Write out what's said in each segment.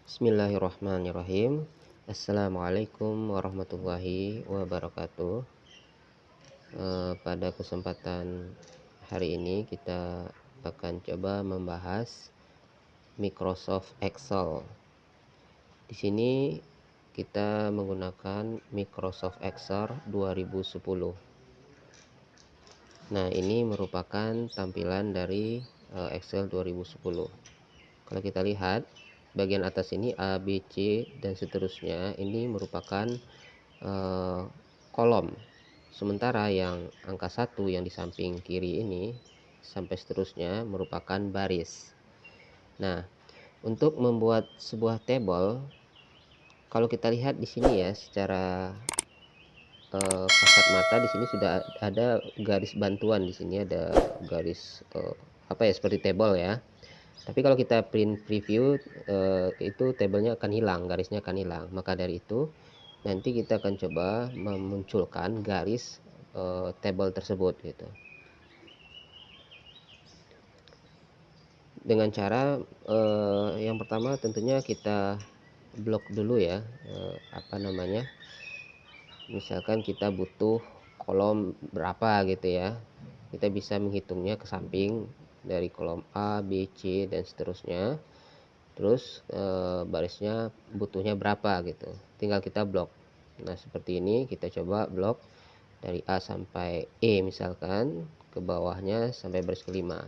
Bismillahirrahmanirrahim. Assalamualaikum warahmatullahi wabarakatuh. Pada kesempatan hari ini kita akan coba membahas Microsoft Excel. Di sini kita menggunakan Microsoft Excel 2010. Nah, ini merupakan tampilan dari Excel 2010. Kalau kita lihat bagian atas ini A, B, C dan seterusnya, ini merupakan kolom. Sementara yang angka 1 yang di samping kiri ini sampai seterusnya merupakan baris. Nah, untuk membuat sebuah tabel, kalau kita lihat di sini ya, secara kasat mata di sini sudah ada garis bantuan. Di sini ada garis seperti tabel ya. Tapi kalau kita print preview itu tabelnya akan hilang, garisnya akan hilang. Maka dari itu nanti kita akan coba memunculkan garis tabel tersebut gitu. Dengan cara yang pertama tentunya kita blok dulu ya, misalkan kita butuh kolom berapa gitu ya. Kita bisa menghitungnya ke samping dari kolom A, B, C dan seterusnya. Terus barisnya butuhnya berapa gitu, tinggal kita blok. Nah, seperti ini kita coba blok dari A sampai E, misalkan ke bawahnya sampai baris kelima.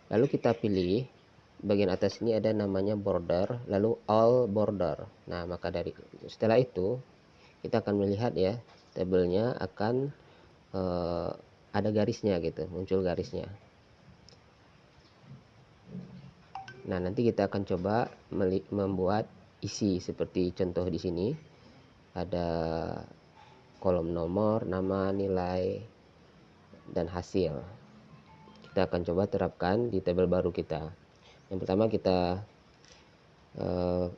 Lalu kita pilih bagian atas ini ada namanya border, lalu all border. Nah, maka dari setelah itu kita akan melihat ya, tabelnya akan ada garisnya gitu, muncul garisnya. Nah, nanti kita akan coba membuat isi seperti contoh di sini. Ada kolom nomor, nama, nilai, dan hasil. Kita akan coba terapkan di tabel baru kita. Yang pertama kita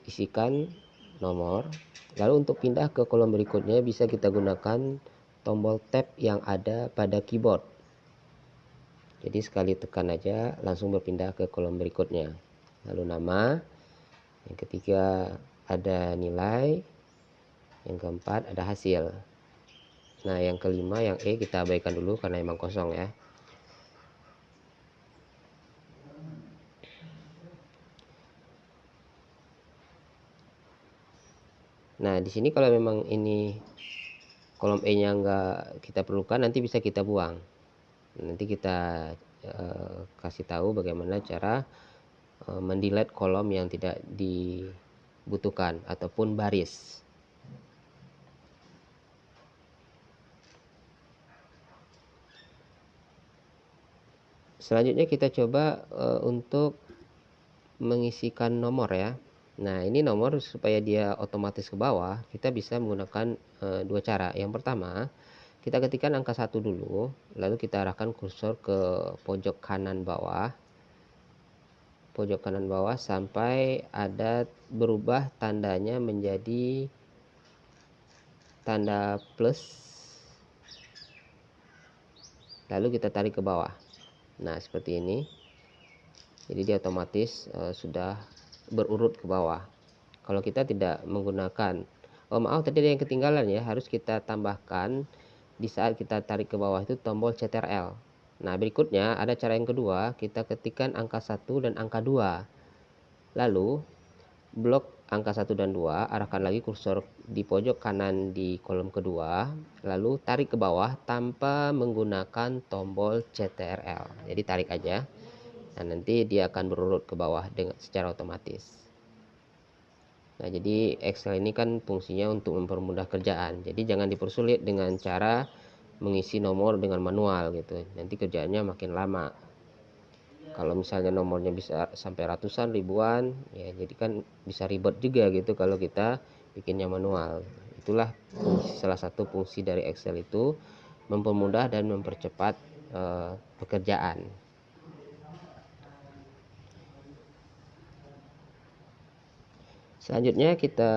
isikan nomor. Lalu untuk pindah ke kolom berikutnya bisa kita gunakan tombol tab yang ada pada keyboard. Jadi sekali tekan aja langsung berpindah ke kolom berikutnya. Lalu nama, yang ketiga ada nilai, yang keempat ada hasil. Nah, yang kelima yang E kita abaikan dulu karena emang kosong ya. Nah, di sini kalau memang ini kolom E nya nggak kita perlukan, nanti bisa kita buang. Nanti kita kasih tahu bagaimana cara mendelete kolom yang tidak dibutuhkan ataupun baris. Selanjutnya kita coba untuk mengisikan nomor ya. Nah, ini nomor supaya dia otomatis ke bawah, kita bisa menggunakan dua cara. Yang pertama, kita ketikkan angka 1 dulu, lalu kita arahkan kursor ke pojok kanan bawah. Pojok kanan bawah sampai ada berubah tandanya menjadi tanda plus. Lalu kita tarik ke bawah. Nah, seperti ini. Jadi dia otomatis sudah berurut ke bawah. Kalau kita tidak menggunakan, tadi ada yang ketinggalan ya, harus kita tambahkan di saat kita tarik ke bawah itu tombol CTRL. Nah, berikutnya ada cara yang kedua, kita ketikkan angka 1 dan angka 2. Lalu blok angka 1 dan 2, arahkan lagi kursor di pojok kanan di kolom kedua, lalu tarik ke bawah tanpa menggunakan tombol CTRL. Jadi tarik aja. Nah, nanti dia akan berurut ke bawah dengan secara otomatis. Nah, jadi Excel ini kan fungsinya untuk mempermudah kerjaan. Jadi jangan dipersulit dengan cara mengisi nomor dengan manual gitu. Nanti kerjaannya makin lama. Kalau misalnya nomornya bisa sampai ratusan, ribuan, ya jadi kan bisa ribet juga gitu kalau kita bikinnya manual. Itulah salah satu fungsi dari Excel itu, mempermudah dan mempercepat pekerjaan. Selanjutnya kita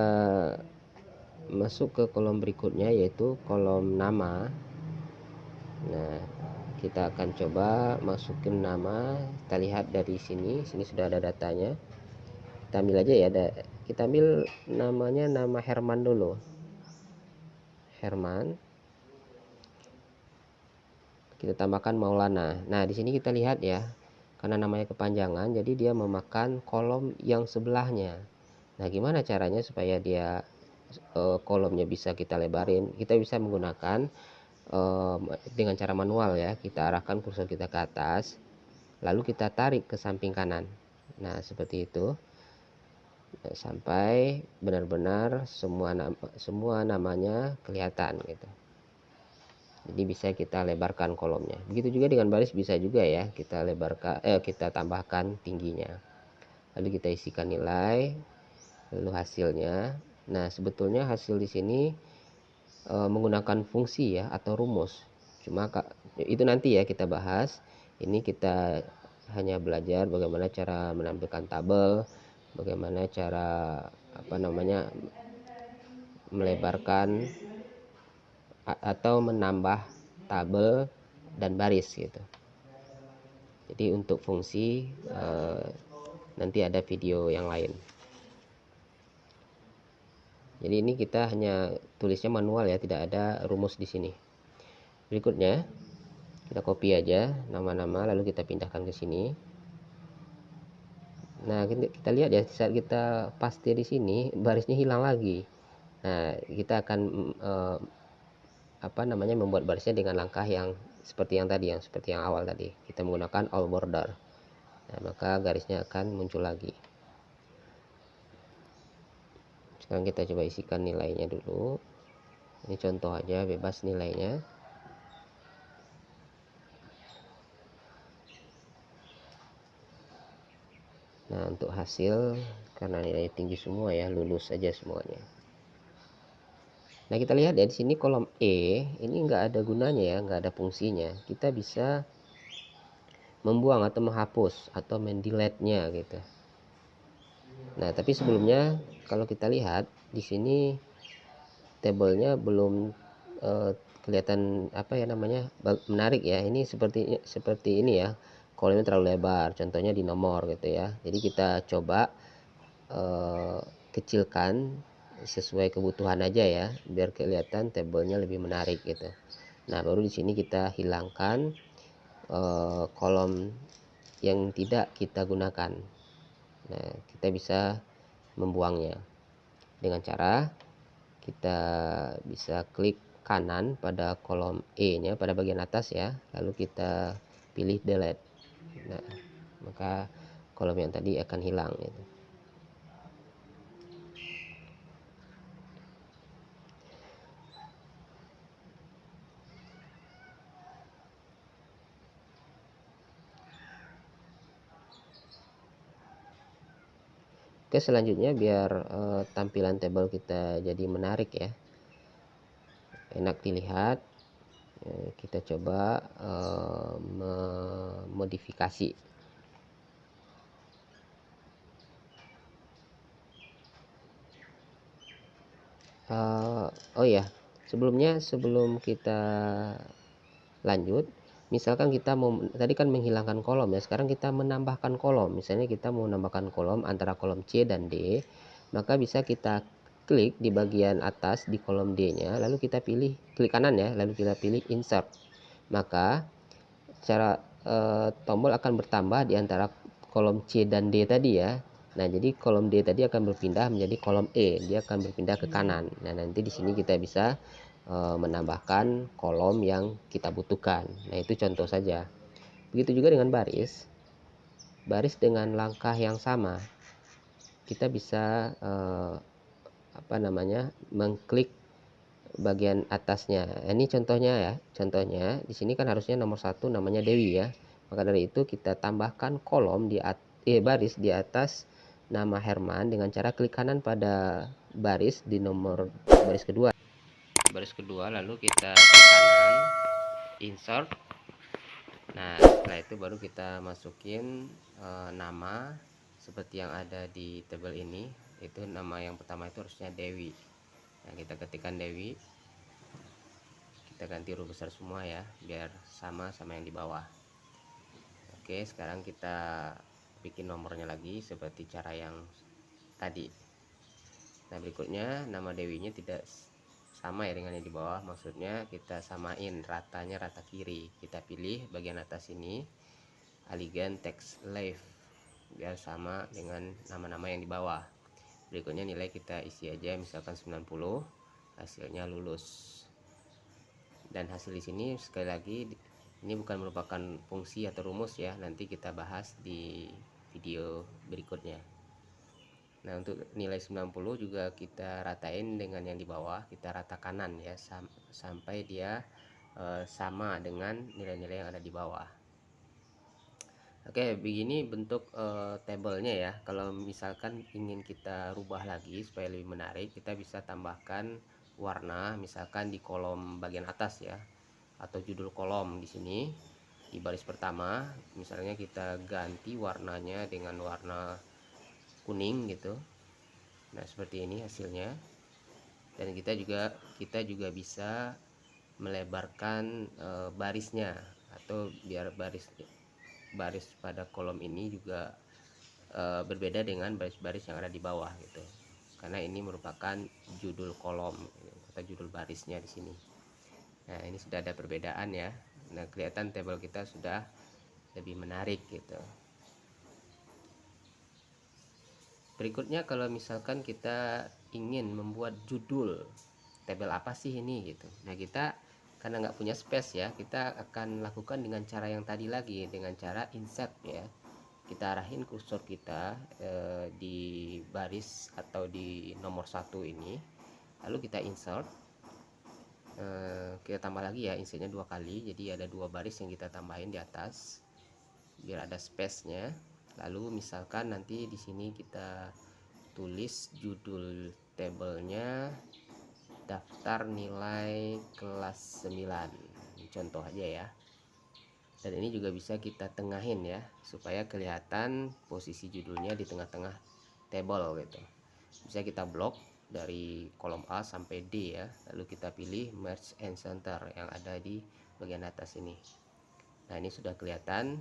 masuk ke kolom berikutnya, yaitu kolom nama. Nah, kita akan coba masukin nama. Kita lihat dari sini sudah ada datanya. kita ambil aja ya, kita ambil namanya nama Herman dulu. Herman, kita tambahkan Maulana. Nah, di sini kita lihat ya, karena namanya kepanjangan, jadi dia memakan kolom yang sebelahnya. Nah, gimana caranya supaya dia kolomnya bisa kita lebarin? Kita bisa menggunakan dengan cara manual ya. Kita arahkan kursor kita ke atas, lalu kita tarik ke samping kanan. Nah, seperti itu. Sampai benar-benar semua namanya kelihatan gitu. Jadi bisa kita lebarkan kolomnya. Begitu juga dengan baris, bisa juga ya kita lebarkan, kita tambahkan tingginya. Lalu kita isikan nilai, lalu hasilnya. Nah, sebetulnya hasil di sini menggunakan fungsi ya atau rumus. Cuma itu nanti ya kita bahas. Ini kita hanya belajar bagaimana cara menampilkan tabel, bagaimana cara melebarkan atau menambah tabel dan baris gitu. Jadi untuk fungsi nanti ada video yang lain. Jadi ini kita hanya tulisnya manual ya, tidak ada rumus di sini. Berikutnya kita copy aja nama-nama, lalu kita pindahkan ke sini. Nah, kita lihat ya, saat kita paste di sini barisnya hilang lagi. Nah, kita akan membuat barisnya dengan langkah yang seperti yang awal tadi. Kita menggunakan all border. Nah, maka garisnya akan muncul lagi. Sekarang kita coba isikan nilainya dulu. Ini contoh aja, bebas nilainya. Nah, untuk hasil karena nilai tinggi semua ya, lulus saja semuanya. Nah, kita lihat ya di sini kolom E ini nggak ada gunanya ya, nggak ada fungsinya. Kita bisa membuang atau menghapus atau mendelete-nya gitu. Nah, tapi sebelumnya kalau kita lihat di sini tabelnya belum kelihatan menarik ya. Ini seperti ini ya. Kolomnya terlalu lebar, contohnya di nomor gitu ya. Jadi kita coba kecilkan sesuai kebutuhan aja ya, biar kelihatan tabelnya lebih menarik gitu. Nah, baru di sini kita hilangkan kolom yang tidak kita gunakan. Nah, kita bisa membuangnya dengan cara kita bisa klik kanan pada kolom E nya pada bagian atas ya, lalu kita pilih delete. Nah, maka kolom yang tadi akan hilang gitu. Oke, selanjutnya biar tampilan tabel kita jadi menarik ya, enak dilihat, kita coba memodifikasi. Oh ya, sebelum kita lanjut, misalkan kita mau, tadi kan menghilangkan kolom ya, sekarang kita menambahkan kolom. Misalnya kita mau menambahkan kolom antara kolom C dan D, maka bisa kita klik di bagian atas di kolom D nya, lalu kita pilih klik kanan ya, lalu kita pilih insert. Maka cara tombol akan bertambah di antara kolom C dan D tadi ya. Nah, jadi kolom D tadi akan berpindah menjadi kolom E, dia akan berpindah ke kanan. Nah, nanti di sini kita bisa menambahkan kolom yang kita butuhkan. Nah, itu contoh saja. Begitu juga dengan baris dengan langkah yang sama. Kita bisa mengklik bagian atasnya. Ini contohnya ya. Contohnya di sini kan harusnya nomor 1 namanya Dewi ya. Maka dari itu kita tambahkan kolom baris di atas nama Herman dengan cara klik kanan pada baris di nomor baris kedua, lalu kita klik kanan insert. Nah, setelah itu baru kita masukin nama seperti yang ada di tabel ini. Itu nama yang pertama itu harusnya Dewi. Nah, kita ketikkan Dewi, kita ganti huruf besar semua ya, biar sama yang di bawah. Oke, sekarang kita bikin nomornya lagi seperti cara yang tadi. Nah, berikutnya nama Dewinya tidak sama ya dengan yang di bawah, maksudnya kita samain ratanya, rata kiri. Kita pilih bagian atas ini Elegant Text Left biar sama dengan nama-nama yang di bawah. Berikutnya nilai kita isi aja, misalkan 90, hasilnya lulus. Dan hasil di sini sekali lagi ini bukan merupakan fungsi atau rumus ya, nanti kita bahas di video berikutnya. Nah, untuk nilai 90 juga kita ratain dengan yang di bawah, kita rata kanan ya, sampai dia sama dengan nilai-nilai yang ada di bawah. Oke, begini bentuk tabelnya ya. Kalau misalkan ingin kita rubah lagi supaya lebih menarik, kita bisa tambahkan warna, misalkan di kolom bagian atas ya, atau judul kolom di sini di baris pertama, misalnya kita ganti warnanya dengan warna kuning gitu. Nah, seperti ini hasilnya. Dan kita juga bisa melebarkan barisnya, atau biar baris pada kolom ini juga berbeda dengan baris-baris yang ada di bawah gitu, karena ini merupakan judul kolom atau judul barisnya di sini. Nah, ini sudah ada perbedaan ya. Nah, kelihatan tabel kita sudah lebih menarik gitu. Berikutnya, kalau misalkan kita ingin membuat judul tabel apa sih ini gitu, nah kita karena nggak punya space ya, kita akan lakukan dengan cara yang tadi lagi, dengan cara insert ya. Kita arahin kursor kita di baris atau di nomor 1 ini, lalu kita insert. Kita tambah lagi ya, insertnya 2 kali, jadi ada 2 baris yang kita tambahin di atas biar ada space-nya. Lalu misalkan nanti di sini kita tulis judul tabelnya daftar nilai kelas 9, contoh aja ya. Dan ini juga bisa kita tengahin ya, supaya kelihatan posisi judulnya di tengah-tengah tabel gitu. Bisa kita blok dari kolom A sampai D ya, lalu kita pilih merge and center yang ada di bagian atas ini. Nah, ini sudah kelihatan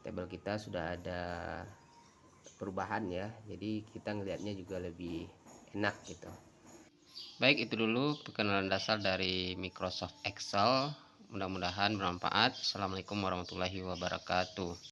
tabel kita sudah ada perubahan ya, jadi kita ngelihatnya juga lebih enak gitu. Baik, itu dulu perkenalan dasar dari Microsoft Excel. Mudah-mudahan bermanfaat. Assalamualaikum warahmatullahi wabarakatuh.